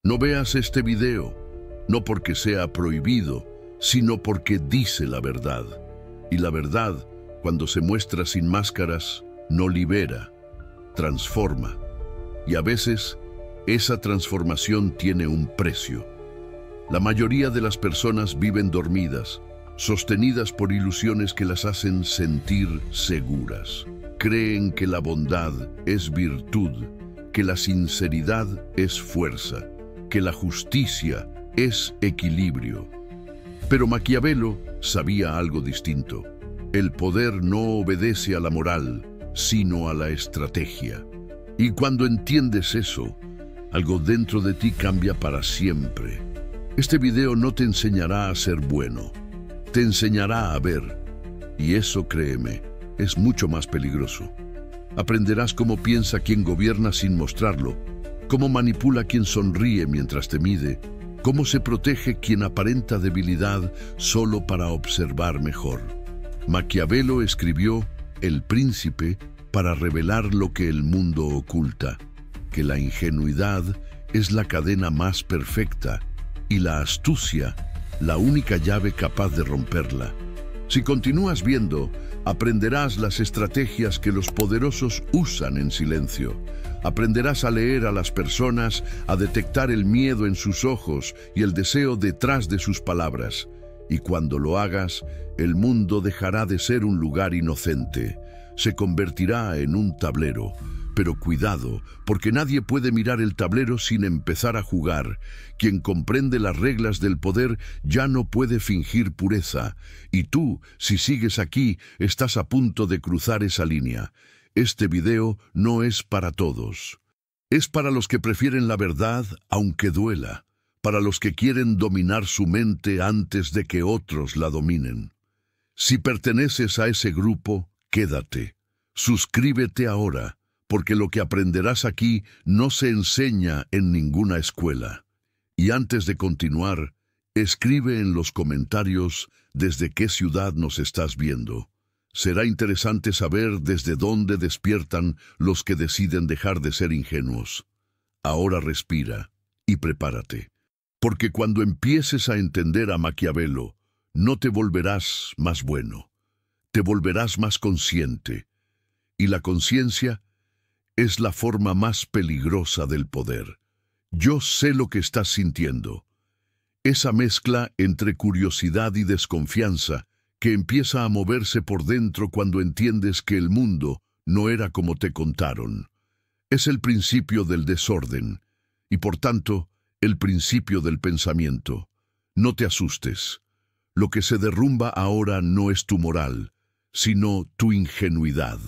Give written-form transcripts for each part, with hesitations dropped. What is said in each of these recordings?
No veas este video, no porque sea prohibido, sino porque dice la verdad. Y la verdad, cuando se muestra sin máscaras, no libera, transforma. Y a veces, esa transformación tiene un precio. La mayoría de las personas viven dormidas, sostenidas por ilusiones que las hacen sentir seguras. Creen que la bondad es virtud, que la sinceridad es fuerza, que la justicia es equilibrio. Pero Maquiavelo sabía algo distinto. El poder no obedece a la moral, sino a la estrategia. Y cuando entiendes eso, algo dentro de ti cambia para siempre. Este video no te enseñará a ser bueno, te enseñará a ver. Y eso, créeme, es mucho más peligroso. Aprenderás cómo piensa quien gobierna sin mostrarlo, cómo manipula quien sonríe mientras te mide, cómo se protege quien aparenta debilidad solo para observar mejor. Maquiavelo escribió El Príncipe para revelar lo que el mundo oculta, que la ingenuidad es la cadena más perfecta y la astucia la única llave capaz de romperla. Si continúas viendo, aprenderás las estrategias que los poderosos usan en silencio. Aprenderás a leer a las personas, a detectar el miedo en sus ojos y el deseo detrás de sus palabras. Y cuando lo hagas, el mundo dejará de ser un lugar inocente. Se convertirá en un tablero. Pero cuidado, porque nadie puede mirar el tablero sin empezar a jugar. Quien comprende las reglas del poder ya no puede fingir pureza. Y tú, si sigues aquí, estás a punto de cruzar esa línea. Este video no es para todos. Es para los que prefieren la verdad, aunque duela. Para los que quieren dominar su mente antes de que otros la dominen. Si perteneces a ese grupo, quédate. Suscríbete ahora, porque lo que aprenderás aquí no se enseña en ninguna escuela. Y antes de continuar, escribe en los comentarios desde qué ciudad nos estás viendo. Será interesante saber desde dónde despiertan los que deciden dejar de ser ingenuos. Ahora respira y prepárate, porque cuando empieces a entender a Maquiavelo, no te volverás más bueno, te volverás más consciente. Y la conciencia es la forma más peligrosa del poder. Yo sé lo que estás sintiendo. Esa mezcla entre curiosidad y desconfianza que empieza a moverse por dentro cuando entiendes que el mundo no era como te contaron. Es el principio del desorden y, por tanto, el principio del pensamiento. No te asustes. Lo que se derrumba ahora no es tu moral, sino tu ingenuidad.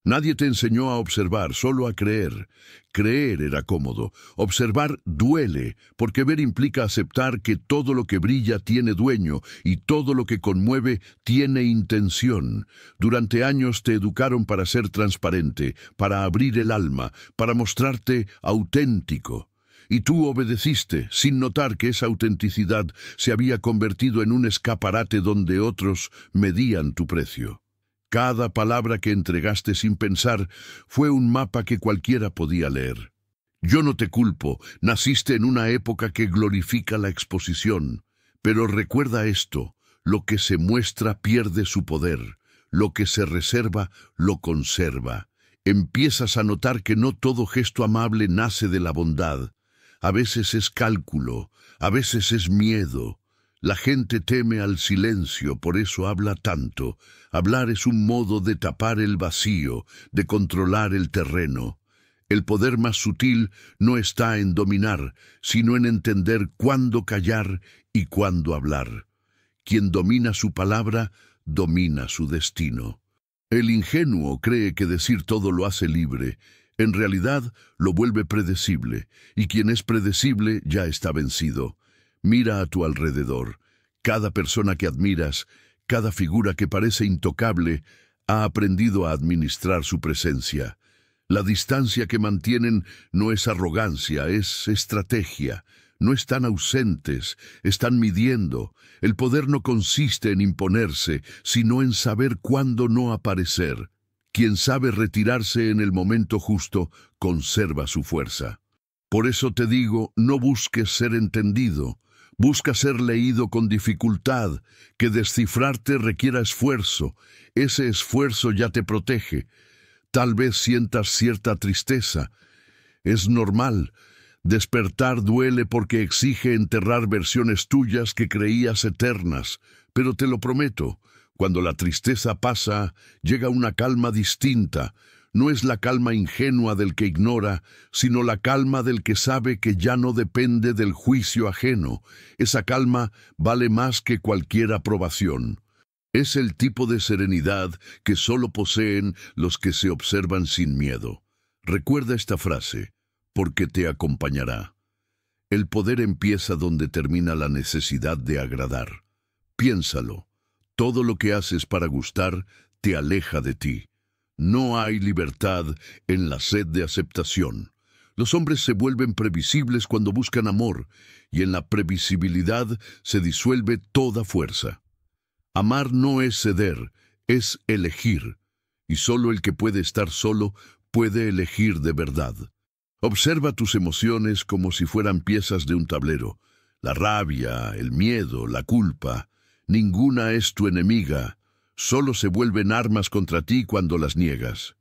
Nadie te enseñó a observar, solo a creer. Creer era cómodo. Observar duele, porque ver implica aceptar que todo lo que brilla tiene dueño y todo lo que conmueve tiene intención. Durante años te educaron para ser transparente, para abrir el alma, para mostrarte auténtico. Y tú obedeciste, sin notar que esa autenticidad se había convertido en un escaparate donde otros medían tu precio. Cada palabra que entregaste sin pensar fue un mapa que cualquiera podía leer. Yo no te culpo, naciste en una época que glorifica la exposición. Pero recuerda esto, lo que se muestra pierde su poder, lo que se reserva lo conserva. Empiezas a notar que no todo gesto amable nace de la bondad. A veces es cálculo, a veces es miedo. La gente teme al silencio, por eso habla tanto. Hablar es un modo de tapar el vacío, de controlar el terreno. El poder más sutil no está en dominar, sino en entender cuándo callar y cuándo hablar. Quien domina su palabra, domina su destino. El ingenuo cree que decir todo lo hace libre. En realidad, lo vuelve predecible, y quien es predecible ya está vencido. Mira a tu alrededor. Cada persona que admiras, cada figura que parece intocable, ha aprendido a administrar su presencia. La distancia que mantienen no es arrogancia, es estrategia. No están ausentes, están midiendo. El poder no consiste en imponerse, sino en saber cuándo no aparecer. Quien sabe retirarse en el momento justo, conserva su fuerza. Por eso te digo, no busques ser entendido, busca ser leído con dificultad, que descifrarte requiera esfuerzo. Ese esfuerzo ya te protege. Tal vez sientas cierta tristeza. Es normal. Despertar duele porque exige enterrar versiones tuyas que creías eternas, pero te lo prometo, cuando la tristeza pasa, llega una calma distinta. No es la calma ingenua del que ignora, sino la calma del que sabe que ya no depende del juicio ajeno. Esa calma vale más que cualquier aprobación. Es el tipo de serenidad que solo poseen los que se observan sin miedo. Recuerda esta frase, porque te acompañará. El poder empieza donde termina la necesidad de agradar. Piénsalo. Todo lo que haces para gustar te aleja de ti. No hay libertad en la sed de aceptación. Los hombres se vuelven previsibles cuando buscan amor, y en la previsibilidad se disuelve toda fuerza. Amar no es ceder, es elegir, y solo el que puede estar solo puede elegir de verdad. Observa tus emociones como si fueran piezas de un tablero. La rabia, el miedo, la culpa, ninguna es tu enemiga. Solo se vuelven armas contra ti cuando las niegas.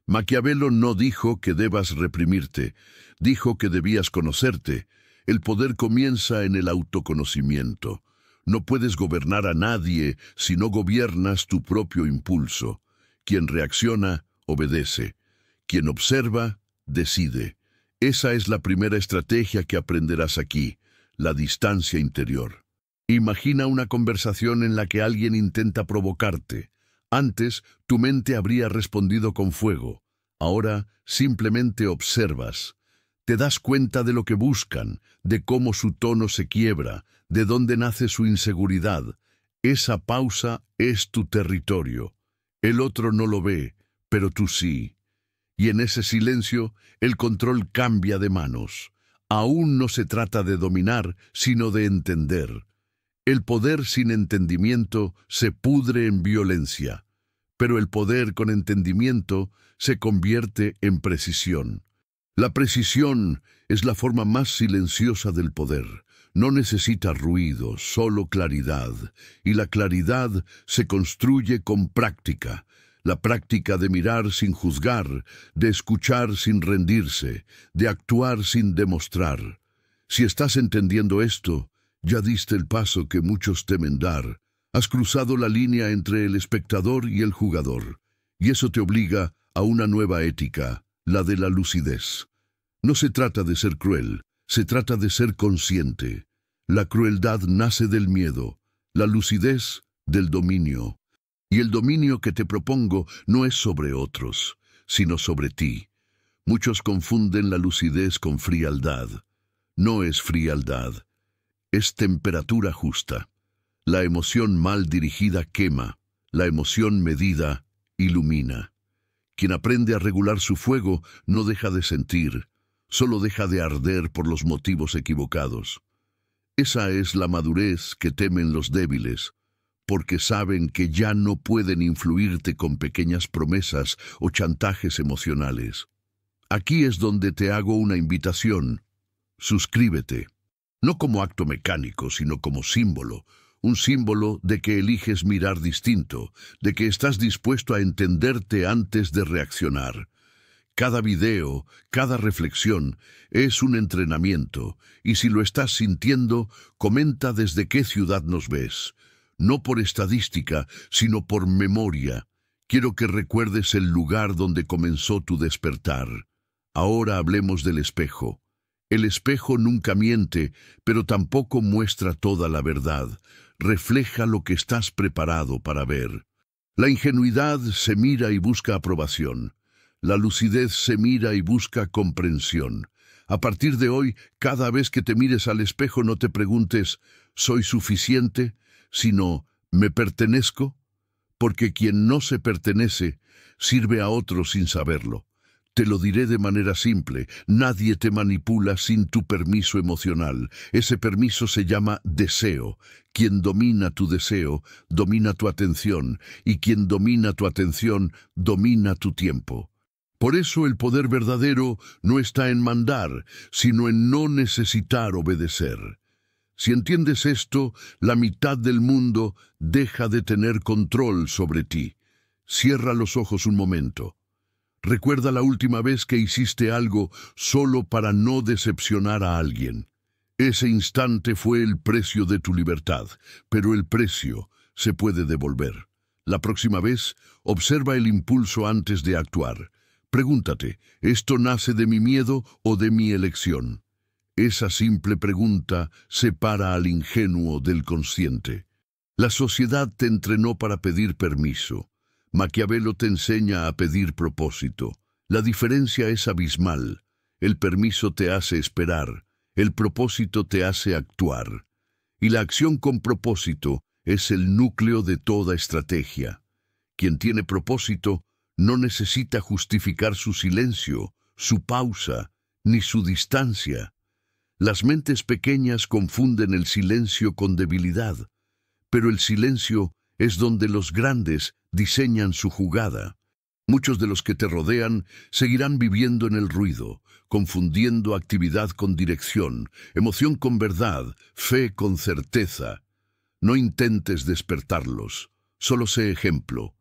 Maquiavelo no dijo que debas reprimirte, dijo que debías conocerte. El poder comienza en el autoconocimiento. No puedes gobernar a nadie si no gobiernas tu propio impulso. Quien reacciona, obedece. Quien observa, decide. Esa es la primera estrategia que aprenderás aquí, la distancia interior. Imagina una conversación en la que alguien intenta provocarte. Antes, tu mente habría respondido con fuego. Ahora, simplemente observas. Te das cuenta de lo que buscan, de cómo su tono se quiebra, de dónde nace su inseguridad. Esa pausa es tu territorio. El otro no lo ve, pero tú sí. Y en ese silencio, el control cambia de manos. Aún no se trata de dominar, sino de entender. El poder sin entendimiento se pudre en violencia, pero el poder con entendimiento se convierte en precisión. La precisión es la forma más silenciosa del poder. No necesita ruido, solo claridad, y la claridad se construye con práctica. La práctica de mirar sin juzgar, de escuchar sin rendirse, de actuar sin demostrar. Si estás entendiendo esto, ya diste el paso que muchos temen dar. Has cruzado la línea entre el espectador y el jugador. Y eso te obliga a una nueva ética, la de la lucidez. No se trata de ser cruel, se trata de ser consciente. La crueldad nace del miedo, la lucidez del dominio. Y el dominio que te propongo no es sobre otros, sino sobre ti. Muchos confunden la lucidez con frialdad. No es frialdad. Es temperatura justa. La emoción mal dirigida quema, la emoción medida ilumina. Quien aprende a regular su fuego no deja de sentir, solo deja de arder por los motivos equivocados. Esa es la madurez que temen los débiles, porque saben que ya no pueden influirte con pequeñas promesas o chantajes emocionales. Aquí es donde te hago una invitación. Suscríbete. No como acto mecánico, sino como símbolo. Un símbolo de que eliges mirar distinto, de que estás dispuesto a entenderte antes de reaccionar. Cada video, cada reflexión, es un entrenamiento, y si lo estás sintiendo, comenta desde qué ciudad nos ves. No por estadística, sino por memoria. Quiero que recuerdes el lugar donde comenzó tu despertar. Ahora hablemos del espejo. El espejo nunca miente, pero tampoco muestra toda la verdad. Refleja lo que estás preparado para ver. La ingenuidad se mira y busca aprobación. La lucidez se mira y busca comprensión. A partir de hoy, cada vez que te mires al espejo no te preguntes, ¿soy suficiente?, sino, ¿me pertenezco? Porque quien no se pertenece, sirve a otro sin saberlo. Te lo diré de manera simple, nadie te manipula sin tu permiso emocional. Ese permiso se llama deseo. Quien domina tu deseo, domina tu atención, y quien domina tu atención, domina tu tiempo. Por eso el poder verdadero no está en mandar, sino en no necesitar obedecer. Si entiendes esto, la mitad del mundo deja de tener control sobre ti. Cierra los ojos un momento. Recuerda la última vez que hiciste algo solo para no decepcionar a alguien. Ese instante fue el precio de tu libertad, pero el precio se puede devolver. La próxima vez, observa el impulso antes de actuar. Pregúntate, ¿esto nace de mi miedo o de mi elección? Esa simple pregunta separa al ingenuo del consciente. La sociedad te entrenó para pedir permiso. Maquiavelo te enseña a pedir propósito. La diferencia es abismal. El permiso te hace esperar, el propósito te hace actuar. Y la acción con propósito es el núcleo de toda estrategia. Quien tiene propósito no necesita justificar su silencio, su pausa, ni su distancia. Las mentes pequeñas confunden el silencio con debilidad, pero el silencio es donde los grandes diseñan su jugada. Muchos de los que te rodean seguirán viviendo en el ruido, confundiendo actividad con dirección, emoción con verdad, fe con certeza. No intentes despertarlos, solo sé ejemplo.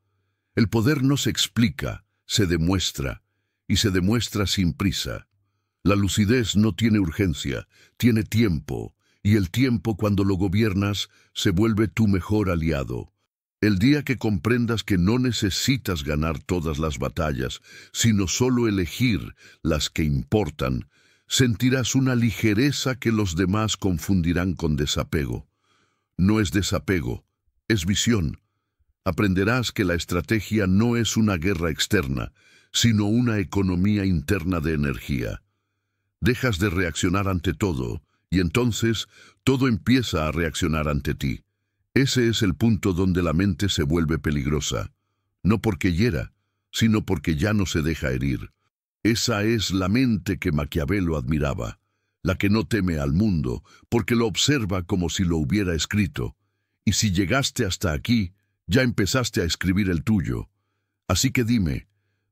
El poder no se explica, se demuestra, y se demuestra sin prisa. La lucidez no tiene urgencia, tiene tiempo, y el tiempo cuando lo gobiernas se vuelve tu mejor aliado. El día que comprendas que no necesitas ganar todas las batallas, sino solo elegir las que importan, sentirás una ligereza que los demás confundirán con desapego. No es desapego, es visión. Aprenderás que la estrategia no es una guerra externa, sino una economía interna de energía. Dejas de reaccionar ante todo, y entonces todo empieza a reaccionar ante ti. Ese es el punto donde la mente se vuelve peligrosa, no porque hiera, sino porque ya no se deja herir. Esa es la mente que Maquiavelo admiraba, la que no teme al mundo, porque lo observa como si lo hubiera escrito. Y si llegaste hasta aquí, ya empezaste a escribir el tuyo. Así que dime,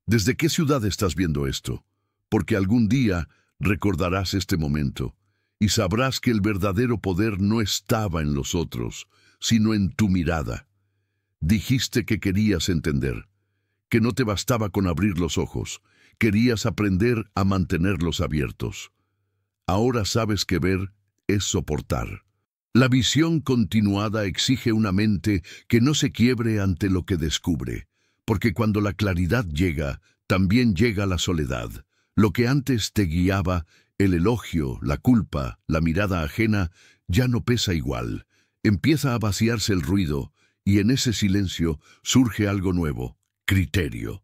¿desde qué ciudad estás viendo esto? Porque algún día recordarás este momento, y sabrás que el verdadero poder no estaba en los otros, sino en tu mirada. Dijiste que querías entender, que no te bastaba con abrir los ojos, querías aprender a mantenerlos abiertos. Ahora sabes que ver es soportar. La visión continuada exige una mente que no se quiebre ante lo que descubre, porque cuando la claridad llega, también llega la soledad. Lo que antes te guiaba, el elogio, la culpa, la mirada ajena, ya no pesa igual. Empieza a vaciarse el ruido, y en ese silencio surge algo nuevo, criterio.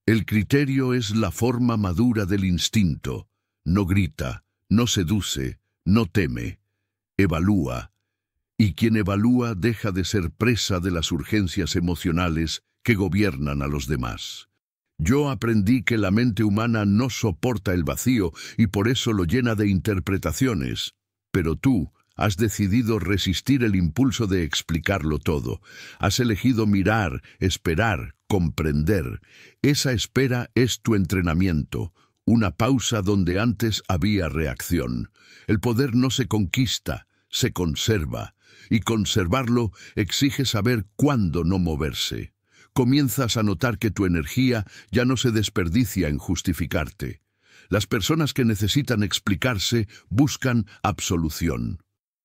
El criterio es la forma madura del instinto. No grita, no seduce, no teme. Evalúa, y quien evalúa deja de ser presa de las urgencias emocionales que gobiernan a los demás. Yo aprendí que la mente humana no soporta el vacío y por eso lo llena de interpretaciones, pero tú has decidido resistir el impulso de explicarlo todo. Has elegido mirar, esperar, comprender. Esa espera es tu entrenamiento, una pausa donde antes había reacción. El poder no se conquista, se conserva, y conservarlo exige saber cuándo no moverse. Comienzas a notar que tu energía ya no se desperdicia en justificarte. Las personas que necesitan explicarse buscan absolución.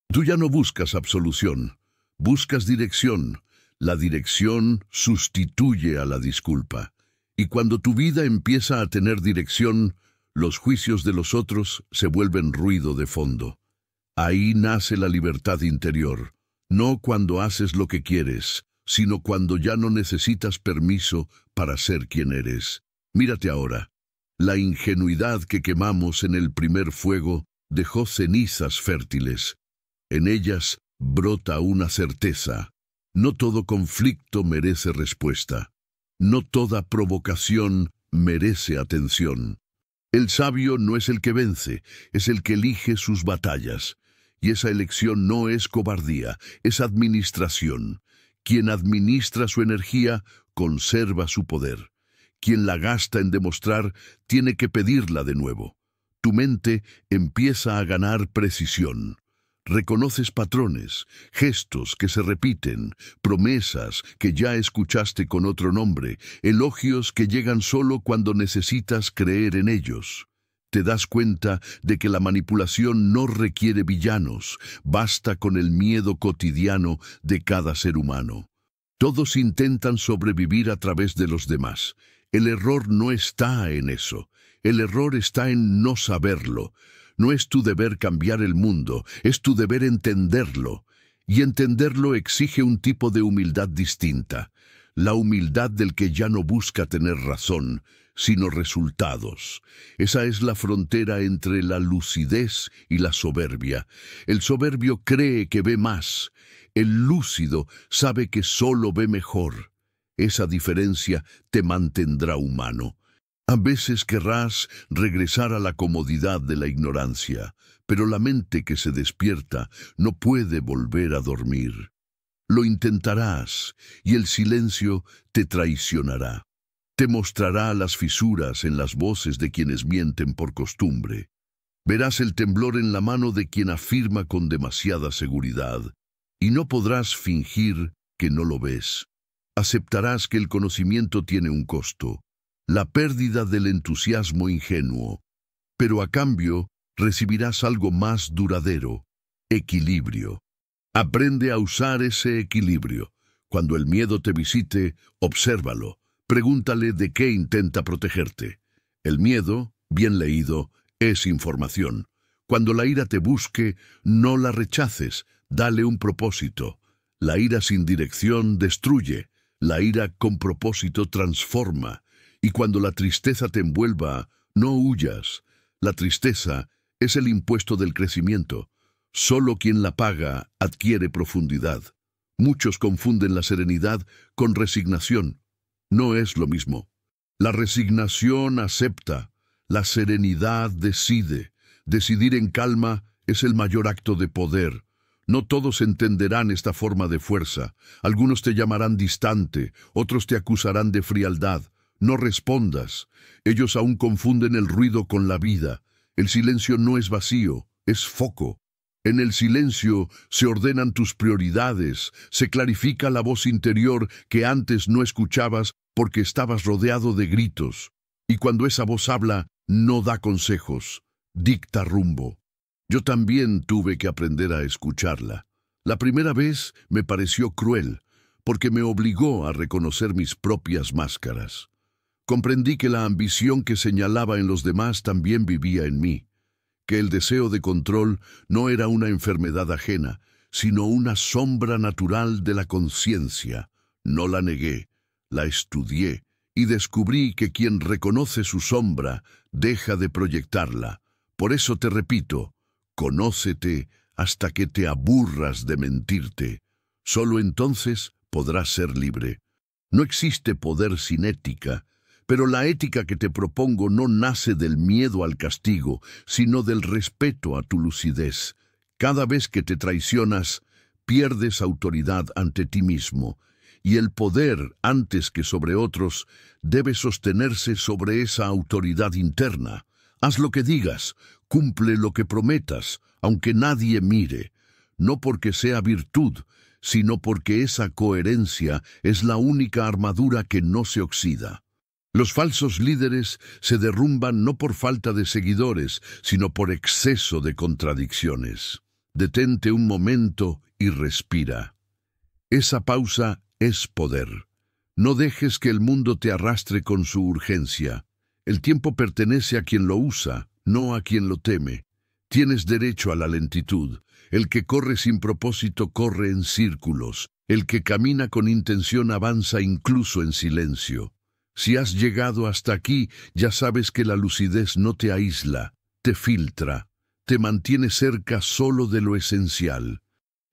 Tú ya no buscas absolución, buscas dirección. La dirección sustituye a la disculpa. Y cuando tu vida empieza a tener dirección, los juicios de los otros se vuelven ruido de fondo. Ahí nace la libertad interior, no cuando haces lo que quieres, sino cuando ya no necesitas permiso para ser quien eres. Mírate ahora. La ingenuidad que quemamos en el primer fuego dejó cenizas fértiles. En ellas brota una certeza. No todo conflicto merece respuesta. No toda provocación merece atención. El sabio no es el que vence, es el que elige sus batallas. Y esa elección no es cobardía, es administración. Quien administra su energía conserva su poder. Quien la gasta en demostrar tiene que pedirla de nuevo. Tu mente empieza a ganar precisión. Reconoces patrones, gestos que se repiten, promesas que ya escuchaste con otro nombre, elogios que llegan solo cuando necesitas creer en ellos. Te das cuenta de que la manipulación no requiere villanos, basta con el miedo cotidiano de cada ser humano. Todos intentan sobrevivir a través de los demás. El error no está en eso. El error está en no saberlo. No es tu deber cambiar el mundo, es tu deber entenderlo. Y entenderlo exige un tipo de humildad distinta. La humildad del que ya no busca tener razón, sino resultados. Esa es la frontera entre la lucidez y la soberbia. El soberbio cree que ve más. El lúcido sabe que solo ve mejor. Esa diferencia te mantendrá humano. A veces querrás regresar a la comodidad de la ignorancia, pero la mente que se despierta no puede volver a dormir. Lo intentarás y el silencio te traicionará. Te mostrará las fisuras en las voces de quienes mienten por costumbre. Verás el temblor en la mano de quien afirma con demasiada seguridad, y no podrás fingir que no lo ves. Aceptarás que el conocimiento tiene un costo, la pérdida del entusiasmo ingenuo, pero a cambio recibirás algo más duradero, equilibrio. Aprende a usar ese equilibrio. Cuando el miedo te visite, obsérvalo. Pregúntale de qué intenta protegerte. El miedo, bien leído, es información. Cuando la ira te busque, no la rechaces, dale un propósito. La ira sin dirección destruye, la ira con propósito transforma. Y cuando la tristeza te envuelva, no huyas. La tristeza es el impuesto del crecimiento. Solo quien la paga adquiere profundidad. Muchos confunden la serenidad con resignación. No es lo mismo. La resignación acepta, la serenidad decide. Decidir en calma es el mayor acto de poder. No todos entenderán esta forma de fuerza. Algunos te llamarán distante, otros te acusarán de frialdad. No respondas. Ellos aún confunden el ruido con la vida. El silencio no es vacío, es foco. En el silencio se ordenan tus prioridades, se clarifica la voz interior que antes no escuchabas porque estabas rodeado de gritos. Y cuando esa voz habla, no da consejos, dicta rumbo. Yo también tuve que aprender a escucharla. La primera vez me pareció cruel, porque me obligó a reconocer mis propias máscaras. Comprendí que la ambición que señalaba en los demás también vivía en mí, que el deseo de control no era una enfermedad ajena, sino una sombra natural de la conciencia. No la negué, la estudié y descubrí que quien reconoce su sombra deja de proyectarla. Por eso te repito, conócete hasta que te aburras de mentirte. Solo entonces podrás ser libre. No existe poder sin ética, pero la ética que te propongo no nace del miedo al castigo, sino del respeto a tu lucidez. Cada vez que te traicionas, pierdes autoridad ante ti mismo, y el poder, antes que sobre otros, debe sostenerse sobre esa autoridad interna. Haz lo que digas, cumple lo que prometas, aunque nadie mire, no porque sea virtud, sino porque esa coherencia es la única armadura que no se oxida. Los falsos líderes se derrumban no por falta de seguidores, sino por exceso de contradicciones. Detente un momento y respira. Esa pausa es poder. No dejes que el mundo te arrastre con su urgencia. El tiempo pertenece a quien lo usa, no a quien lo teme. Tienes derecho a la lentitud. El que corre sin propósito corre en círculos. El que camina con intención avanza incluso en silencio. Si has llegado hasta aquí, ya sabes que la lucidez no te aísla, te filtra, te mantiene cerca solo de lo esencial.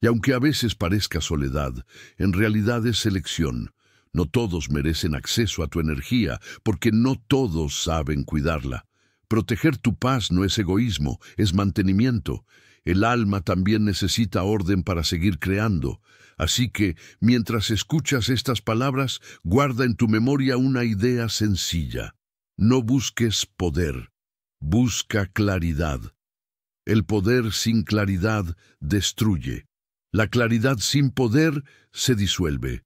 Y aunque a veces parezca soledad, en realidad es selección. No todos merecen acceso a tu energía, porque no todos saben cuidarla. Proteger tu paz no es egoísmo, es mantenimiento. El alma también necesita orden para seguir creando. Así que, mientras escuchas estas palabras, guarda en tu memoria una idea sencilla. No busques poder, busca claridad. El poder sin claridad destruye. La claridad sin poder se disuelve.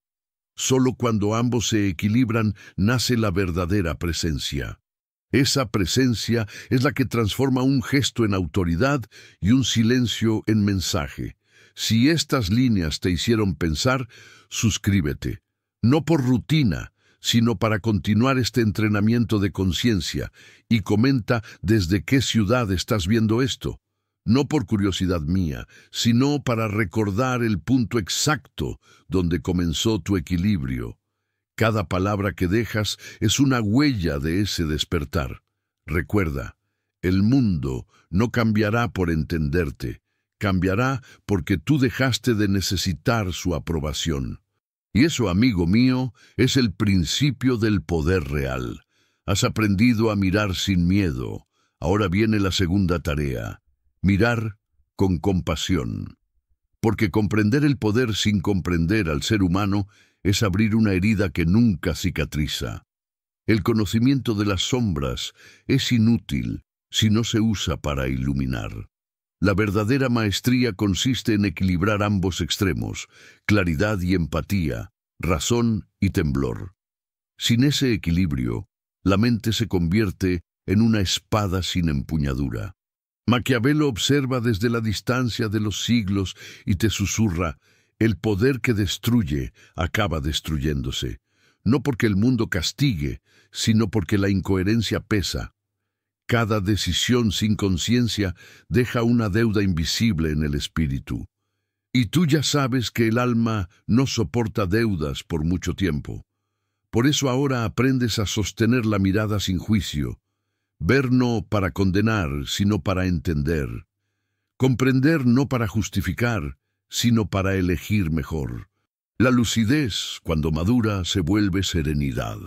Solo cuando ambos se equilibran nace la verdadera presencia. Esa presencia es la que transforma un gesto en autoridad y un silencio en mensaje. Si estas líneas te hicieron pensar, suscríbete. No por rutina, sino para continuar este entrenamiento de conciencia, y comenta desde qué ciudad estás viendo esto. No por curiosidad mía, sino para recordar el punto exacto donde comenzó tu equilibrio. Cada palabra que dejas es una huella de ese despertar. Recuerda, el mundo no cambiará por entenderte, cambiará porque tú dejaste de necesitar su aprobación. Y eso, amigo mío, es el principio del poder real. Has aprendido a mirar sin miedo. Ahora viene la segunda tarea. Mirar con compasión. Porque comprender el poder sin comprender al ser humano es abrir una herida que nunca cicatriza. El conocimiento de las sombras es inútil si no se usa para iluminar. La verdadera maestría consiste en equilibrar ambos extremos, claridad y empatía, razón y temblor. Sin ese equilibrio, la mente se convierte en una espada sin empuñadura. Maquiavelo observa desde la distancia de los siglos y te susurra: el poder que destruye acaba destruyéndose, no porque el mundo castigue, sino porque la incoherencia pesa. Cada decisión sin conciencia deja una deuda invisible en el espíritu. Y tú ya sabes que el alma no soporta deudas por mucho tiempo. Por eso ahora aprendes a sostener la mirada sin juicio, ver no para condenar, sino para entender, comprender no para justificar, sino para elegir mejor. La lucidez, cuando madura, se vuelve serenidad.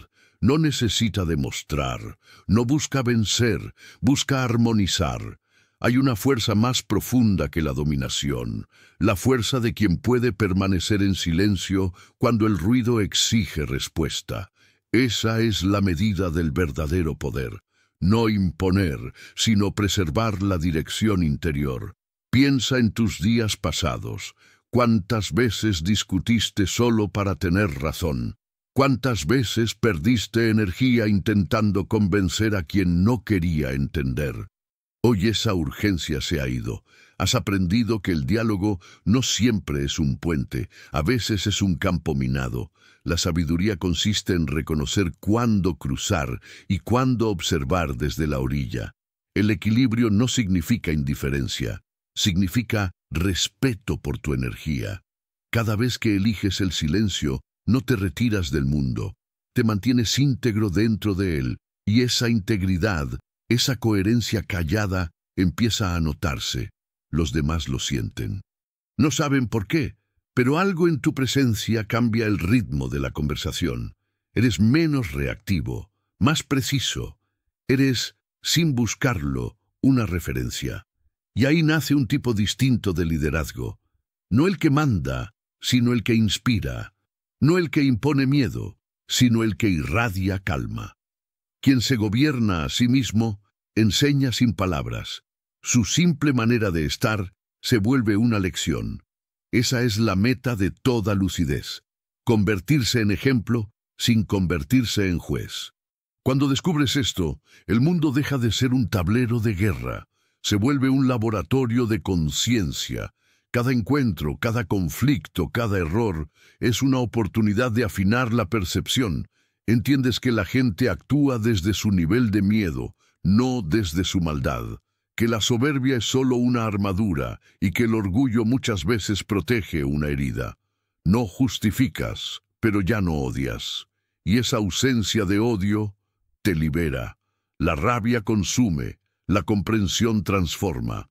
No necesita demostrar, no busca vencer, busca armonizar. Hay una fuerza más profunda que la dominación, la fuerza de quien puede permanecer en silencio cuando el ruido exige respuesta. Esa es la medida del verdadero poder. No imponer, sino preservar la dirección interior. Piensa en tus días pasados. ¿Cuántas veces discutiste solo para tener razón? ¿Cuántas veces perdiste energía intentando convencer a quien no quería entender? Hoy esa urgencia se ha ido. Has aprendido que el diálogo no siempre es un puente, a veces es un campo minado. La sabiduría consiste en reconocer cuándo cruzar y cuándo observar desde la orilla. El equilibrio no significa indiferencia, significa respeto por tu energía. Cada vez que eliges el silencio, no te retiras del mundo, te mantienes íntegro dentro de él, y esa integridad, esa coherencia callada, empieza a notarse. Los demás lo sienten. No saben por qué, pero algo en tu presencia cambia el ritmo de la conversación. Eres menos reactivo, más preciso. Eres, sin buscarlo, una referencia. Y ahí nace un tipo distinto de liderazgo. No el que manda, sino el que inspira. No el que impone miedo, sino el que irradia calma. Quien se gobierna a sí mismo, enseña sin palabras. Su simple manera de estar se vuelve una lección. Esa es la meta de toda lucidez. Convertirse en ejemplo sin convertirse en juez. Cuando descubres esto, el mundo deja de ser un tablero de guerra. Se vuelve un laboratorio de conciencia. Cada encuentro, cada conflicto, cada error es una oportunidad de afinar la percepción. Entiendes que la gente actúa desde su nivel de miedo, no desde su maldad. Que la soberbia es solo una armadura y que el orgullo muchas veces protege una herida. No justificas, pero ya no odias. Y esa ausencia de odio te libera. La rabia consume, la comprensión transforma.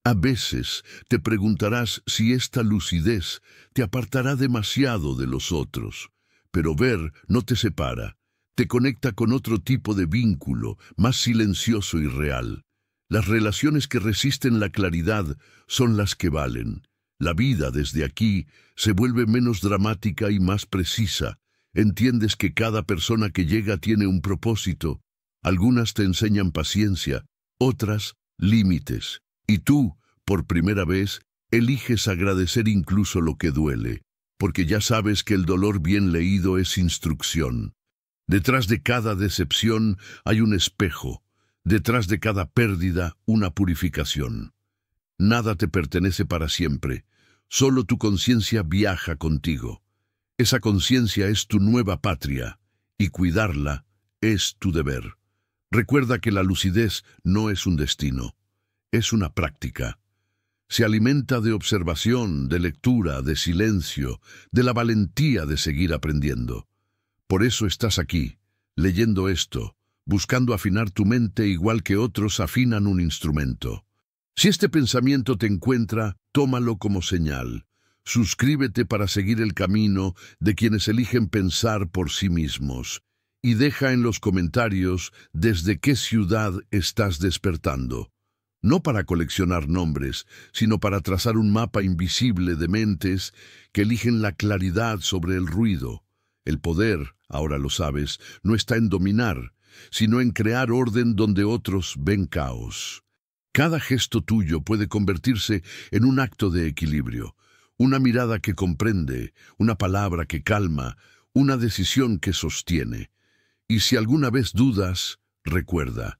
A veces te preguntarás si esta lucidez te apartará demasiado de los otros, pero ver no te separa, te conecta con otro tipo de vínculo, más silencioso y real. Las relaciones que resisten la claridad son las que valen. La vida desde aquí se vuelve menos dramática y más precisa. Entiendes que cada persona que llega tiene un propósito. Algunas te enseñan paciencia, otras límites. Y tú, por primera vez, eliges agradecer incluso lo que duele, porque ya sabes que el dolor bien leído es instrucción. Detrás de cada decepción hay un espejo, detrás de cada pérdida una purificación. Nada te pertenece para siempre, solo tu conciencia viaja contigo. Esa conciencia es tu nueva patria, y cuidarla es tu deber. Recuerda que la lucidez no es un destino, es una práctica. Se alimenta de observación, de lectura, de silencio, de la valentía de seguir aprendiendo. Por eso estás aquí, leyendo esto, buscando afinar tu mente igual que otros afinan un instrumento. Si este pensamiento te encuentra, tómalo como señal. Suscríbete para seguir el camino de quienes eligen pensar por sí mismos. Y deja en los comentarios desde qué ciudad estás despertando. No para coleccionar nombres, sino para trazar un mapa invisible de mentes que eligen la claridad sobre el ruido. El poder, ahora lo sabes, no está en dominar, sino en crear orden donde otros ven caos. Cada gesto tuyo puede convertirse en un acto de equilibrio, una mirada que comprende, una palabra que calma, una decisión que sostiene. Y si alguna vez dudas, recuerda,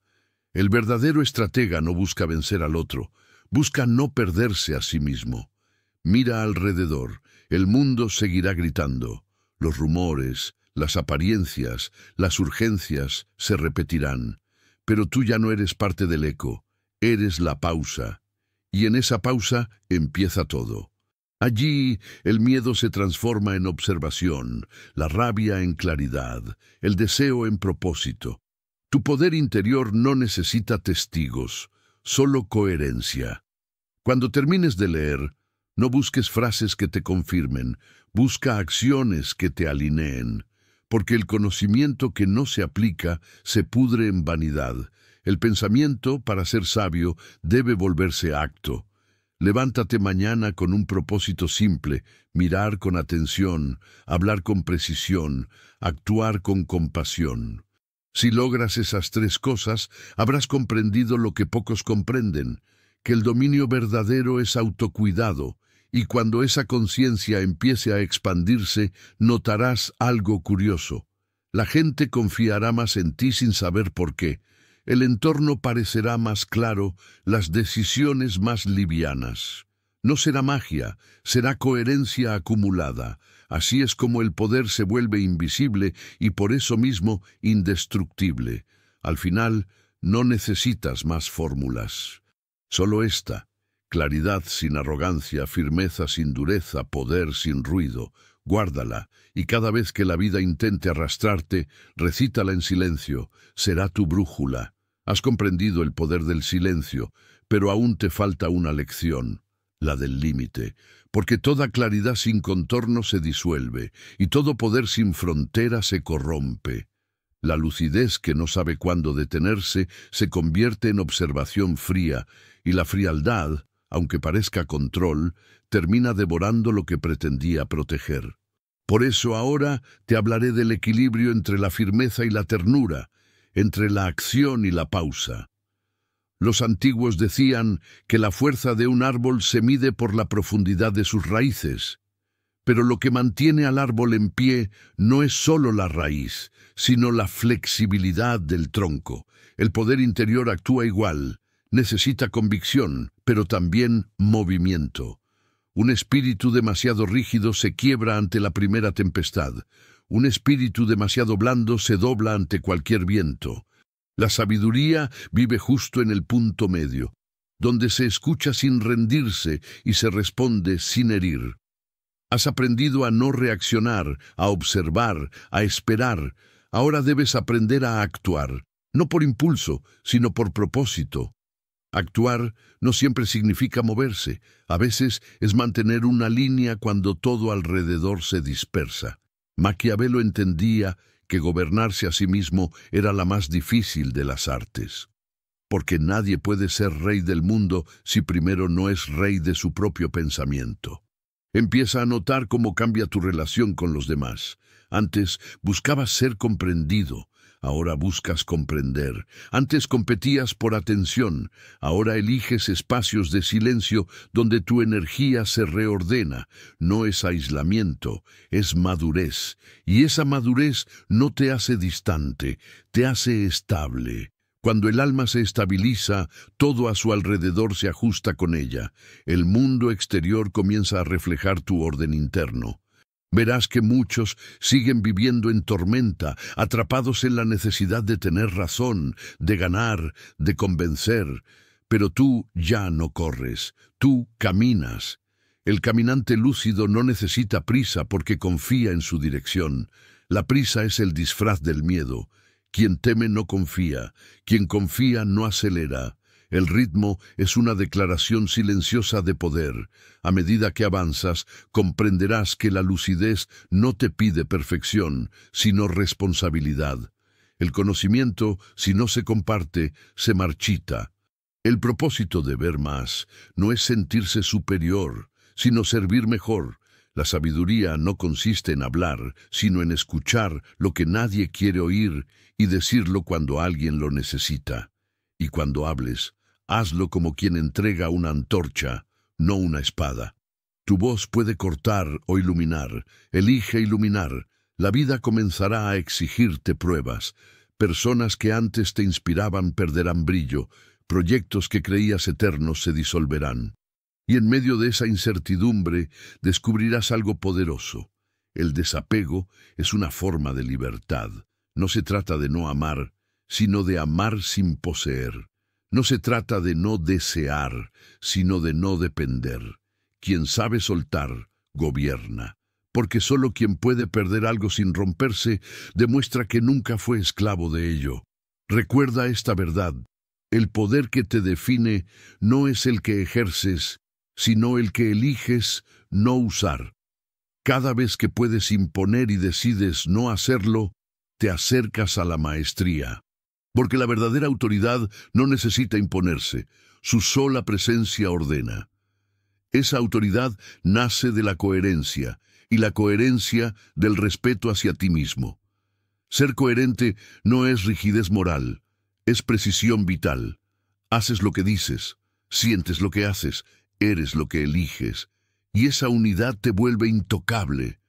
el verdadero estratega no busca vencer al otro, busca no perderse a sí mismo. Mira alrededor, el mundo seguirá gritando. Los rumores, las apariencias, las urgencias se repetirán, pero tú ya no eres parte del eco, eres la pausa, y en esa pausa empieza todo. Allí el miedo se transforma en observación, la rabia en claridad, el deseo en propósito. Tu poder interior no necesita testigos, solo coherencia. Cuando termines de leer, no busques frases que te confirmen, busca acciones que te alineen, porque el conocimiento que no se aplica se pudre en vanidad. El pensamiento, para ser sabio, debe volverse acto. Levántate mañana con un propósito simple, mirar con atención, hablar con precisión, actuar con compasión. Si logras esas tres cosas, habrás comprendido lo que pocos comprenden, que el dominio verdadero es autocuidado, y cuando esa conciencia empiece a expandirse, notarás algo curioso. La gente confiará más en ti sin saber por qué. El entorno parecerá más claro, las decisiones más livianas. No será magia, será coherencia acumulada. Así es como el poder se vuelve invisible y por eso mismo indestructible. Al final, no necesitas más fórmulas. Solo esta: claridad sin arrogancia, firmeza sin dureza, poder sin ruido. Guárdala, y cada vez que la vida intente arrastrarte, recítala en silencio. Será tu brújula. Has comprendido el poder del silencio, pero aún te falta una lección, la del límite, porque toda claridad sin contorno se disuelve, y todo poder sin frontera se corrompe. La lucidez que no sabe cuándo detenerse se convierte en observación fría, y la frialdad, aunque parezca control, termina devorando lo que pretendía proteger. Por eso ahora te hablaré del equilibrio entre la firmeza y la ternura, entre la acción y la pausa. Los antiguos decían que la fuerza de un árbol se mide por la profundidad de sus raíces, pero lo que mantiene al árbol en pie no es solo la raíz, sino la flexibilidad del tronco. El poder interior actúa igual, necesita convicción, pero también movimiento. Un espíritu demasiado rígido se quiebra ante la primera tempestad. Un espíritu demasiado blando se dobla ante cualquier viento. La sabiduría vive justo en el punto medio, donde se escucha sin rendirse y se responde sin herir. Has aprendido a no reaccionar, a observar, a esperar. Ahora debes aprender a actuar, no por impulso, sino por propósito. Actuar no siempre significa moverse, a veces es mantener una línea cuando todo alrededor se dispersa. Maquiavelo entendía que gobernarse a sí mismo era la más difícil de las artes. porque nadie puede ser rey del mundo si primero no es rey de su propio pensamiento. Empieza a notar cómo cambia tu relación con los demás. Antes buscabas ser comprendido, ahora buscas comprender. Antes competías por atención, ahora eliges espacios de silencio donde tu energía se reordena. No es aislamiento, es madurez. Y esa madurez no te hace distante, te hace estable. Cuando el alma se estabiliza, todo a su alrededor se ajusta con ella. El mundo exterior comienza a reflejar tu orden interno. Verás que muchos siguen viviendo en tormenta, atrapados en la necesidad de tener razón, de ganar, de convencer. Pero tú ya no corres, tú caminas. El caminante lúcido no necesita prisa porque confía en su dirección. La prisa es el disfraz del miedo. Quien teme no confía, quien confía no acelera. El ritmo es una declaración silenciosa de poder. A medida que avanzas, comprenderás que la lucidez no te pide perfección, sino responsabilidad. El conocimiento, si no se comparte, se marchita. El propósito de ver más no es sentirse superior, sino servir mejor. La sabiduría no consiste en hablar, sino en escuchar lo que nadie quiere oír y decirlo cuando alguien lo necesita. Y cuando hables, hazlo como quien entrega una antorcha, no una espada. Tu voz puede cortar o iluminar. Elige iluminar. La vida comenzará a exigirte pruebas. Personas que antes te inspiraban perderán brillo. Proyectos que creías eternos se disolverán. Y en medio de esa incertidumbre descubrirás algo poderoso. El desapego es una forma de libertad. No se trata de no amar, sino de amar sin poseer. No se trata de no desear, sino de no depender. Quien sabe soltar, gobierna. Porque solo quien puede perder algo sin romperse demuestra que nunca fue esclavo de ello. Recuerda esta verdad. El poder que te define no es el que ejerces, sino el que eliges no usar. Cada vez que puedes imponer y decides no hacerlo, te acercas a la maestría. Porque la verdadera autoridad no necesita imponerse, su sola presencia ordena. Esa autoridad nace de la coherencia, y la coherencia del respeto hacia ti mismo. Ser coherente no es rigidez moral, es precisión vital. Haces lo que dices, sientes lo que haces, eres lo que eliges, y esa unidad te vuelve intocable.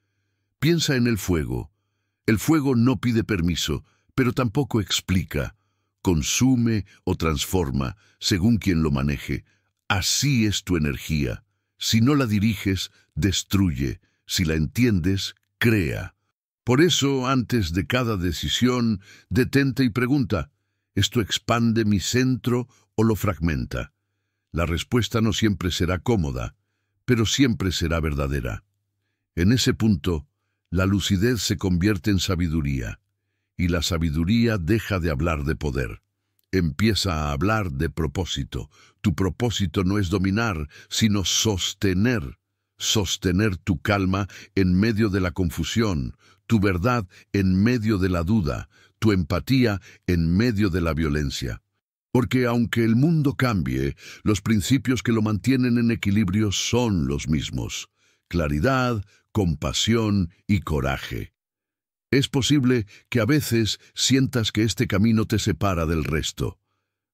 Piensa en el fuego. El fuego no pide permiso, pero tampoco explica. Consume o transforma, según quien lo maneje. Así es tu energía. Si no la diriges, destruye. Si la entiendes, crea. Por eso, antes de cada decisión, detente y pregunta, ¿esto expande mi centro o lo fragmenta? La respuesta no siempre será cómoda, pero siempre será verdadera. En ese punto, la lucidez se convierte en sabiduría, y la sabiduría deja de hablar de poder. Empieza a hablar de propósito. Tu propósito no es dominar, sino sostener. Sostener tu calma en medio de la confusión, tu verdad en medio de la duda, tu empatía en medio de la violencia. Porque aunque el mundo cambie, los principios que lo mantienen en equilibrio son los mismos: claridad, compasión y coraje. Es posible que a veces sientas que este camino te separa del resto.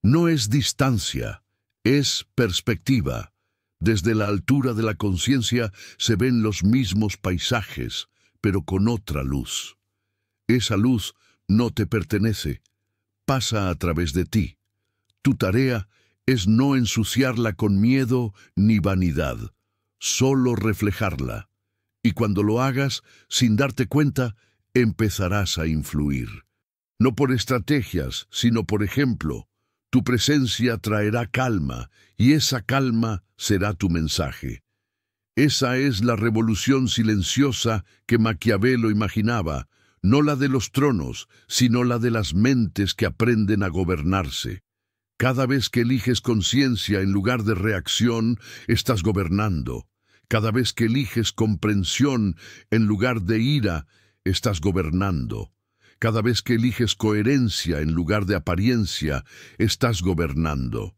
No es distancia, es perspectiva. Desde la altura de la conciencia se ven los mismos paisajes, pero con otra luz. Esa luz no te pertenece, pasa a través de ti. Tu tarea es no ensuciarla con miedo ni vanidad, solo reflejarla. Y cuando lo hagas, sin darte cuenta, empezarás a influir. No por estrategias, sino por ejemplo. Tu presencia traerá calma, y esa calma será tu mensaje. Esa es la revolución silenciosa que Maquiavelo imaginaba, no la de los tronos, sino la de las mentes que aprenden a gobernarse. Cada vez que eliges conciencia en lugar de reacción, estás gobernando. Cada vez que eliges comprensión en lugar de ira, estás gobernando. Cada vez que eliges coherencia en lugar de apariencia, estás gobernando.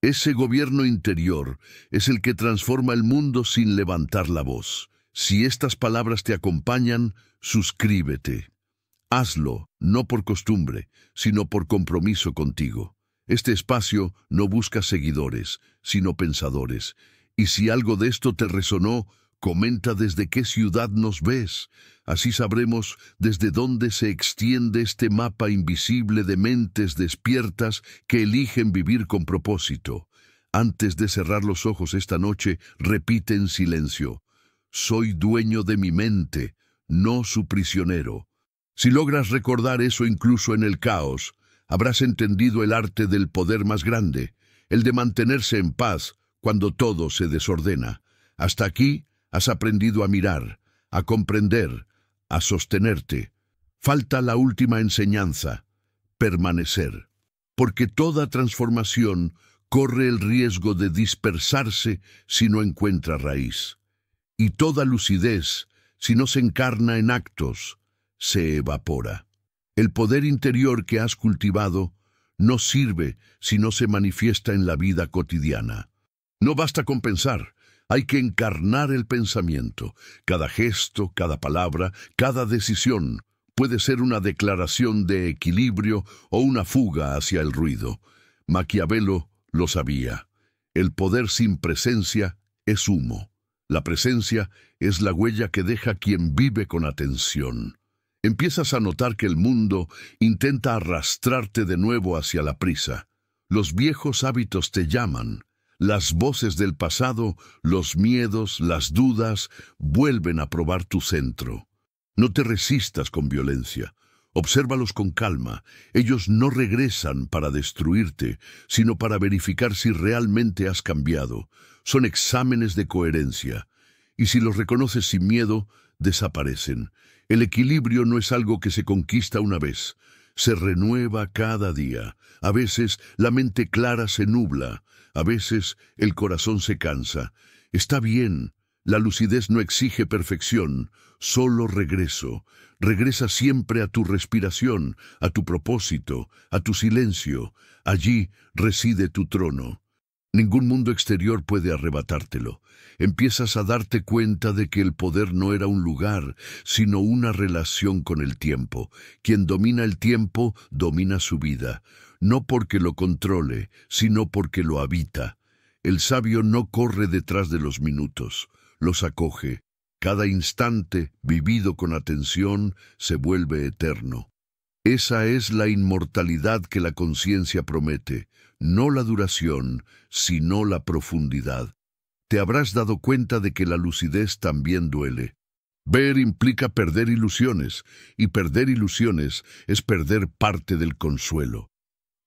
Ese gobierno interior es el que transforma el mundo sin levantar la voz. Si estas palabras te acompañan, suscríbete. Hazlo, no por costumbre, sino por compromiso contigo. Este espacio no busca seguidores, sino pensadores. Y si algo de esto te resonó, comenta desde qué ciudad nos ves. Así sabremos desde dónde se extiende este mapa invisible de mentes despiertas que eligen vivir con propósito. Antes de cerrar los ojos esta noche, repite en silencio: soy dueño de mi mente, no su prisionero. Si logras recordar eso incluso en el caos, habrás entendido el arte del poder más grande, el de mantenerse en paz cuando todo se desordena. Hasta aquí has aprendido a mirar, a comprender, a sostenerte. Falta la última enseñanza: permanecer. Porque toda transformación corre el riesgo de dispersarse si no encuentra raíz. Y toda lucidez, si no se encarna en actos, se evapora. El poder interior que has cultivado no sirve si no se manifiesta en la vida cotidiana. No basta con pensar, hay que encarnar el pensamiento. Cada gesto, cada palabra, cada decisión puede ser una declaración de equilibrio o una fuga hacia el ruido. Maquiavelo lo sabía. El poder sin presencia es humo. La presencia es la huella que deja quien vive con atención. Empiezas a notar que el mundo intenta arrastrarte de nuevo hacia la prisa. Los viejos hábitos te llaman. Las voces del pasado, los miedos, las dudas, vuelven a probar tu centro. No te resistas con violencia. Obsérvalos con calma. Ellos no regresan para destruirte, sino para verificar si realmente has cambiado. Son exámenes de coherencia. Y si los reconoces sin miedo, desaparecen. El equilibrio no es algo que se conquista una vez. Se renueva cada día. A veces la mente clara se nubla. A veces el corazón se cansa. Está bien. La lucidez no exige perfección, solo regreso. Regresa siempre a tu respiración, a tu propósito, a tu silencio. Allí reside tu trono. Ningún mundo exterior puede arrebatártelo. Empiezas a darte cuenta de que el poder no era un lugar, sino una relación con el tiempo. Quien domina el tiempo, domina su vida. No porque lo controle, sino porque lo habita. El sabio no corre detrás de los minutos, los acoge. Cada instante, vivido con atención, se vuelve eterno. Esa es la inmortalidad que la conciencia promete, no la duración, sino la profundidad. Te habrás dado cuenta de que la lucidez también duele. Ver implica perder ilusiones, y perder ilusiones es perder parte del consuelo.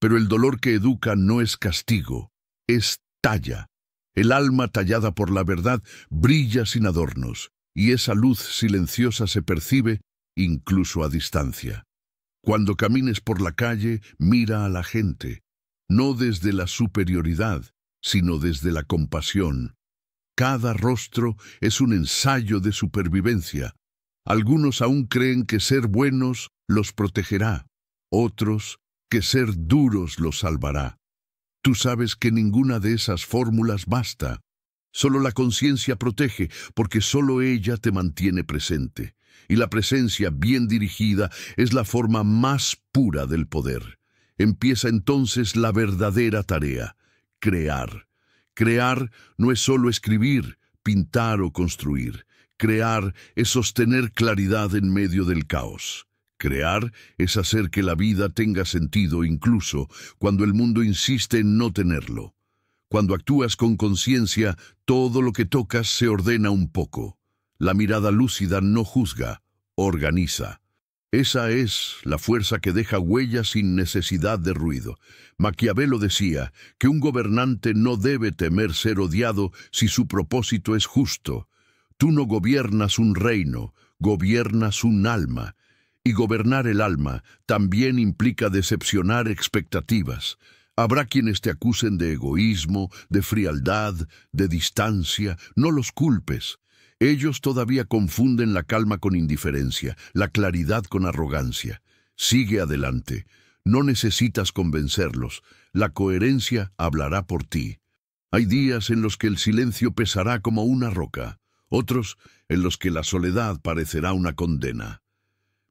Pero el dolor que educa no es castigo, es talla. El alma tallada por la verdad brilla sin adornos, y esa luz silenciosa se percibe incluso a distancia. Cuando camines por la calle, mira a la gente, no desde la superioridad, sino desde la compasión. Cada rostro es un ensayo de supervivencia. Algunos aún creen que ser buenos los protegerá, otros que ser duros los salvará. Tú sabes que ninguna de esas fórmulas basta. Solo la conciencia protege, porque solo ella te mantiene presente. Y la presencia bien dirigida es la forma más pura del poder. Empieza entonces la verdadera tarea: crear. Crear no es solo escribir, pintar o construir. Crear es sostener claridad en medio del caos. Crear es hacer que la vida tenga sentido incluso cuando el mundo insiste en no tenerlo. Cuando actúas con conciencia, todo lo que tocas se ordena un poco. La mirada lúcida no juzga, organiza. Esa es la fuerza que deja huellas sin necesidad de ruido. Maquiavelo decía que un gobernante no debe temer ser odiado si su propósito es justo. Tú no gobiernas un reino, gobiernas un alma. Y gobernar el alma también implica decepcionar expectativas. Habrá quienes te acusen de egoísmo, de frialdad, de distancia. No los culpes. Ellos todavía confunden la calma con indiferencia, la claridad con arrogancia. Sigue adelante. No necesitas convencerlos. La coherencia hablará por ti. Hay días en los que el silencio pesará como una roca, otros en los que la soledad parecerá una condena.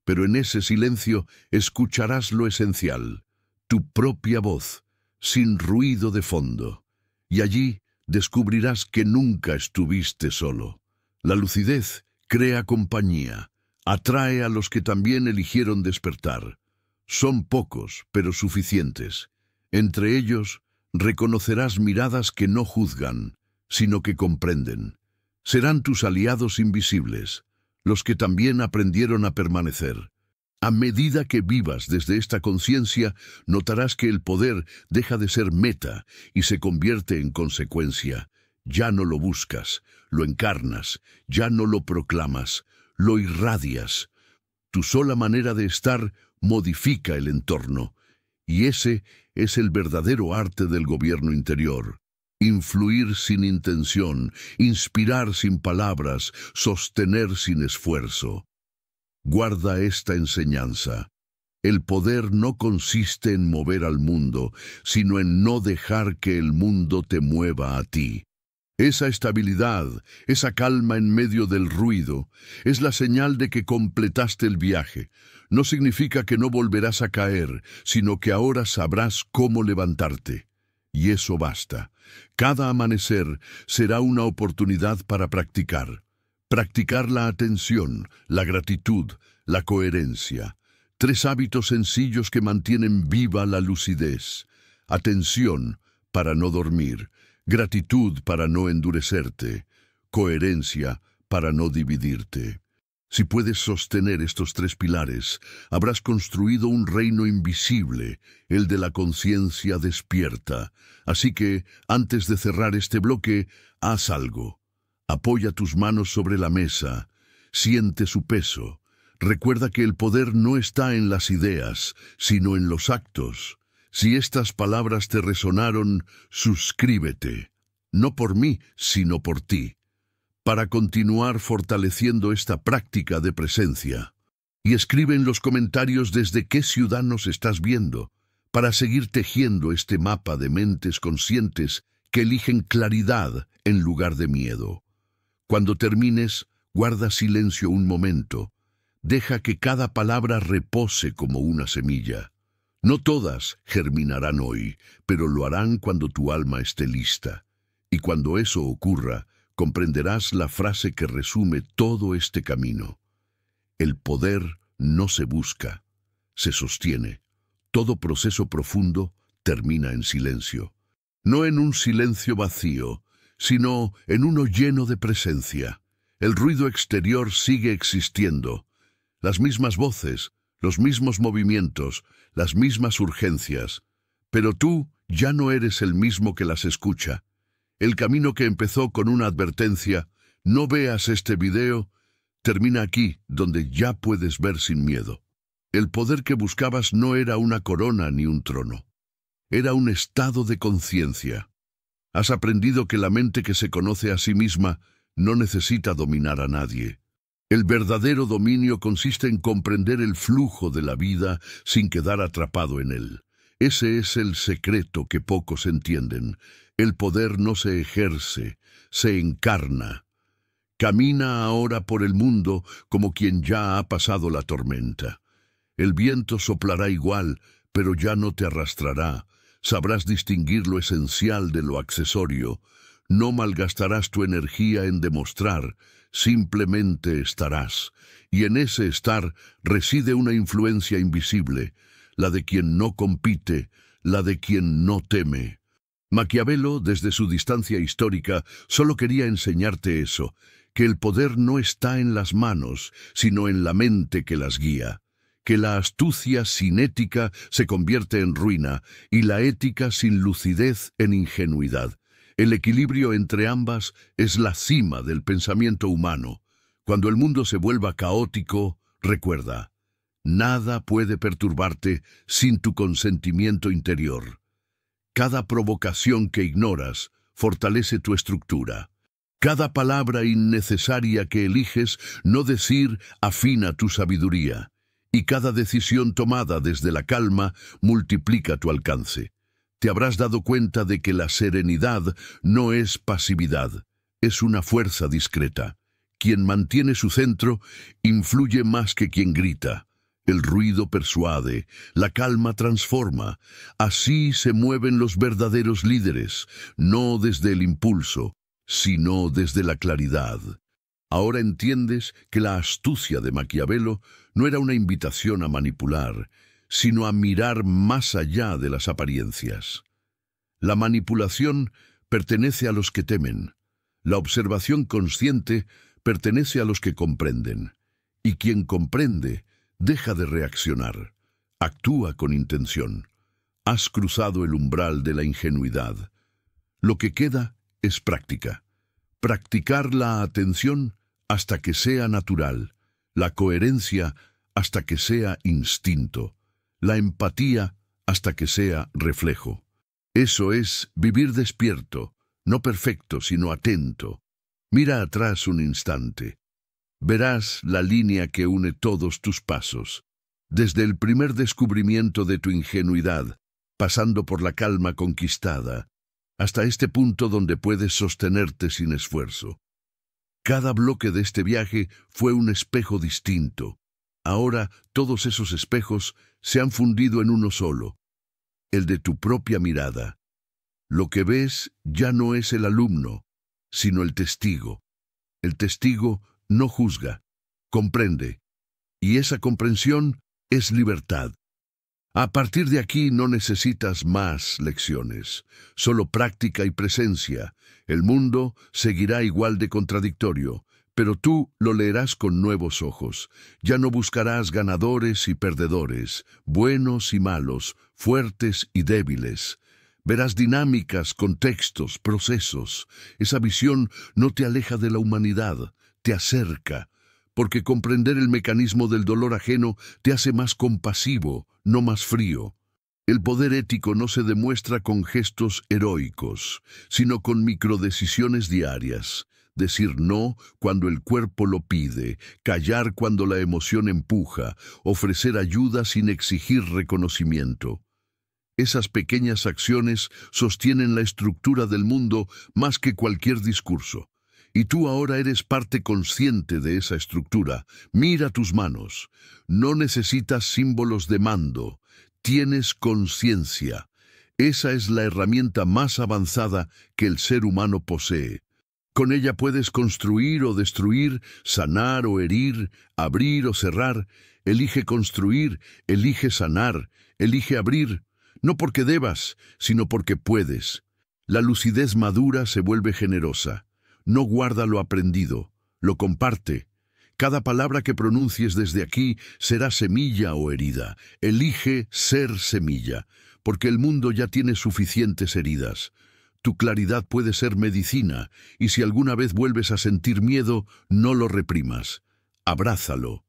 Pero en ese silencio escucharás lo esencial, tu propia voz, sin ruido de fondo. Y allí descubrirás que nunca estuviste solo. La lucidez crea compañía, atrae a los que también eligieron despertar. Son pocos, pero suficientes. Entre ellos, reconocerás miradas que no juzgan, sino que comprenden. Serán tus aliados invisibles, los que también aprendieron a permanecer. A medida que vivas desde esta conciencia, notarás que el poder deja de ser meta y se convierte en consecuencia. Ya no lo buscas, lo encarnas, ya no lo proclamas, lo irradias. Tu sola manera de estar modifica el entorno, y ese es el verdadero arte del gobierno interior. Influir sin intención, inspirar sin palabras, sostener sin esfuerzo. Guarda esta enseñanza. El poder no consiste en mover al mundo, sino en no dejar que el mundo te mueva a ti. Esa estabilidad, esa calma en medio del ruido, es la señal de que completaste el viaje. No significa que no volverás a caer, sino que ahora sabrás cómo levantarte. Y eso basta. Cada amanecer será una oportunidad para practicar. Practicar la atención, la gratitud, la coherencia. 3 hábitos sencillos que mantienen viva la lucidez. Atención para no dormir. Gratitud para no endurecerte, coherencia para no dividirte. Si puedes sostener estos 3 pilares, habrás construido un reino invisible, el de la conciencia despierta. Así que, antes de cerrar este bloque, haz algo. Apoya tus manos sobre la mesa, siente su peso. Recuerda que el poder no está en las ideas, sino en los actos. Si estas palabras te resonaron, suscríbete, no por mí, sino por ti, para continuar fortaleciendo esta práctica de presencia. Y escribe en los comentarios desde qué ciudad nos estás viendo, para seguir tejiendo este mapa de mentes conscientes que eligen claridad en lugar de miedo. Cuando termines, guarda silencio un momento. Deja que cada palabra repose como una semilla. No todas germinarán hoy, pero lo harán cuando tu alma esté lista. Y cuando eso ocurra, comprenderás la frase que resume todo este camino. El poder no se busca, se sostiene. Todo proceso profundo termina en silencio. No en un silencio vacío, sino en uno lleno de presencia. El ruido exterior sigue existiendo. Las mismas voces, los mismos movimientos, las mismas urgencias, pero tú ya no eres el mismo que las escucha. El camino que empezó con una advertencia, no veas este video, termina aquí, donde ya puedes ver sin miedo. El poder que buscabas no era una corona ni un trono. Era un estado de conciencia. Has aprendido que la mente que se conoce a sí misma no necesita dominar a nadie. El verdadero dominio consiste en comprender el flujo de la vida sin quedar atrapado en él. Ese es el secreto que pocos entienden. El poder no se ejerce, se encarna. Camina ahora por el mundo como quien ya ha pasado la tormenta. El viento soplará igual, pero ya no te arrastrará. Sabrás distinguir lo esencial de lo accesorio. No malgastarás tu energía en demostrar, simplemente estarás. Y en ese estar reside una influencia invisible, la de quien no compite, la de quien no teme. Maquiavelo, desde su distancia histórica, solo quería enseñarte eso, que el poder no está en las manos, sino en la mente que las guía, que la astucia sin ética se convierte en ruina y la ética sin lucidez en ingenuidad. El equilibrio entre ambas es la cima del pensamiento humano. Cuando el mundo se vuelva caótico, recuerda, nada puede perturbarte sin tu consentimiento interior. Cada provocación que ignoras fortalece tu estructura. Cada palabra innecesaria que eliges no decir afina tu sabiduría. y cada decisión tomada desde la calma multiplica tu alcance. Te habrás dado cuenta de que la serenidad no es pasividad, es una fuerza discreta. Quien mantiene su centro influye más que quien grita. El ruido persuade, la calma transforma. Así se mueven los verdaderos líderes, no desde el impulso, sino desde la claridad. Ahora entiendes que la astucia de Maquiavelo no era una invitación a manipular, sino a mirar más allá de las apariencias. La manipulación pertenece a los que temen. La observación consciente pertenece a los que comprenden. Y quien comprende deja de reaccionar. Actúa con intención. Has cruzado el umbral de la ingenuidad. Lo que queda es práctica. Practicar la atención hasta que sea natural, la coherencia hasta que sea instinto, la empatía hasta que sea reflejo. Eso es vivir despierto, no perfecto, sino atento. Mira atrás un instante. Verás la línea que une todos tus pasos, desde el primer descubrimiento de tu ingenuidad, pasando por la calma conquistada, hasta este punto donde puedes sostenerte sin esfuerzo. Cada bloque de este viaje fue un espejo distinto. Ahora todos esos espejos se han fundido en uno solo, el de tu propia mirada. Lo que ves ya no es el alumno, sino el testigo. El testigo no juzga, comprende, y esa comprensión es libertad. A partir de aquí no necesitas más lecciones, solo práctica y presencia. El mundo seguirá igual de contradictorio, pero tú lo leerás con nuevos ojos. Ya no buscarás ganadores y perdedores, buenos y malos, fuertes y débiles. Verás dinámicas, contextos, procesos. Esa visión no te aleja de la humanidad, te acerca, porque comprender el mecanismo del dolor ajeno te hace más compasivo, no más frío. El poder ético no se demuestra con gestos heroicos, sino con microdecisiones diarias. Decir no cuando el cuerpo lo pide, callar cuando la emoción empuja, ofrecer ayuda sin exigir reconocimiento. Esas pequeñas acciones sostienen la estructura del mundo más que cualquier discurso. Y tú ahora eres parte consciente de esa estructura. Mira tus manos. No necesitas símbolos de mando. Tienes conciencia. Esa es la herramienta más avanzada que el ser humano posee. Con ella puedes construir o destruir, sanar o herir, abrir o cerrar. Elige construir, elige sanar, elige abrir. No porque debas, sino porque puedes. La lucidez madura se vuelve generosa. No guarda lo aprendido, lo comparte. Cada palabra que pronuncies desde aquí será semilla o herida. Elige ser semilla, porque el mundo ya tiene suficientes heridas. Tu claridad puede ser medicina, y si alguna vez vuelves a sentir miedo, no lo reprimas. Abrázalo.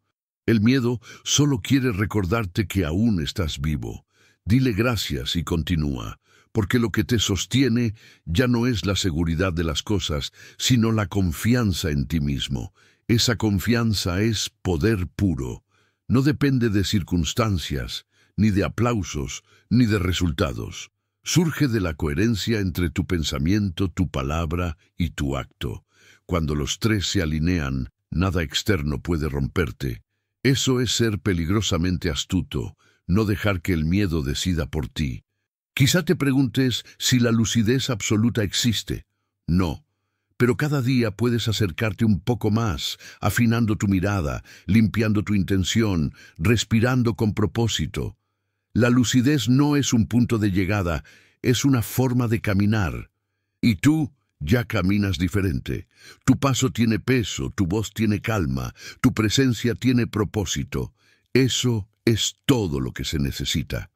El miedo solo quiere recordarte que aún estás vivo. Dile gracias y continúa, porque lo que te sostiene ya no es la seguridad de las cosas, sino la confianza en ti mismo. Esa confianza es poder puro. No depende de circunstancias, ni de aplausos, ni de resultados. Surge de la coherencia entre tu pensamiento, tu palabra y tu acto. Cuando los tres se alinean, nada externo puede romperte. Eso es ser peligrosamente astuto, no dejar que el miedo decida por ti. Quizá te preguntes si la lucidez absoluta existe. No, pero cada día puedes acercarte un poco más, afinando tu mirada, limpiando tu intención, respirando con propósito. La lucidez no es un punto de llegada, es una forma de caminar. Y tú ya caminas diferente. Tu paso tiene peso, tu voz tiene calma, tu presencia tiene propósito. Eso es todo lo que se necesita.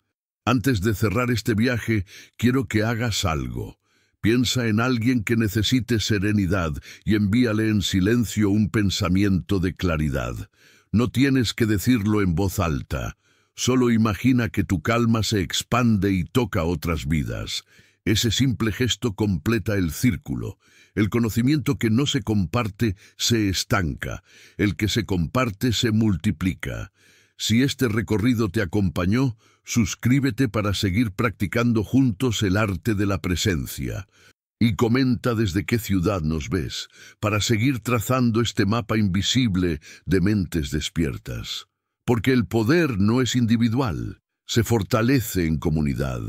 Antes de cerrar este viaje, quiero que hagas algo. Piensa en alguien que necesite serenidad y envíale en silencio un pensamiento de claridad. No tienes que decirlo en voz alta. Solo imagina que tu calma se expande y toca otras vidas. Ese simple gesto completa el círculo. El conocimiento que no se comparte se estanca. El que se comparte se multiplica. Si este recorrido te acompañó, suscríbete para seguir practicando juntos el arte de la presencia. Y comenta desde qué ciudad nos ves, para seguir trazando este mapa invisible de mentes despiertas. Porque el poder no es individual, se fortalece en comunidad.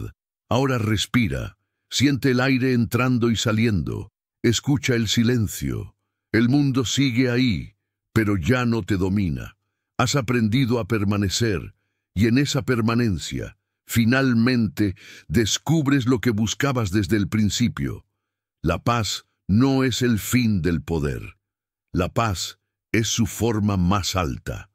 Ahora respira, siente el aire entrando y saliendo, escucha el silencio. El mundo sigue ahí, pero ya no te domina. Has aprendido a permanecer, y en esa permanencia, finalmente, descubres lo que buscabas desde el principio. La paz no es el fin del poder. La paz es su forma más alta.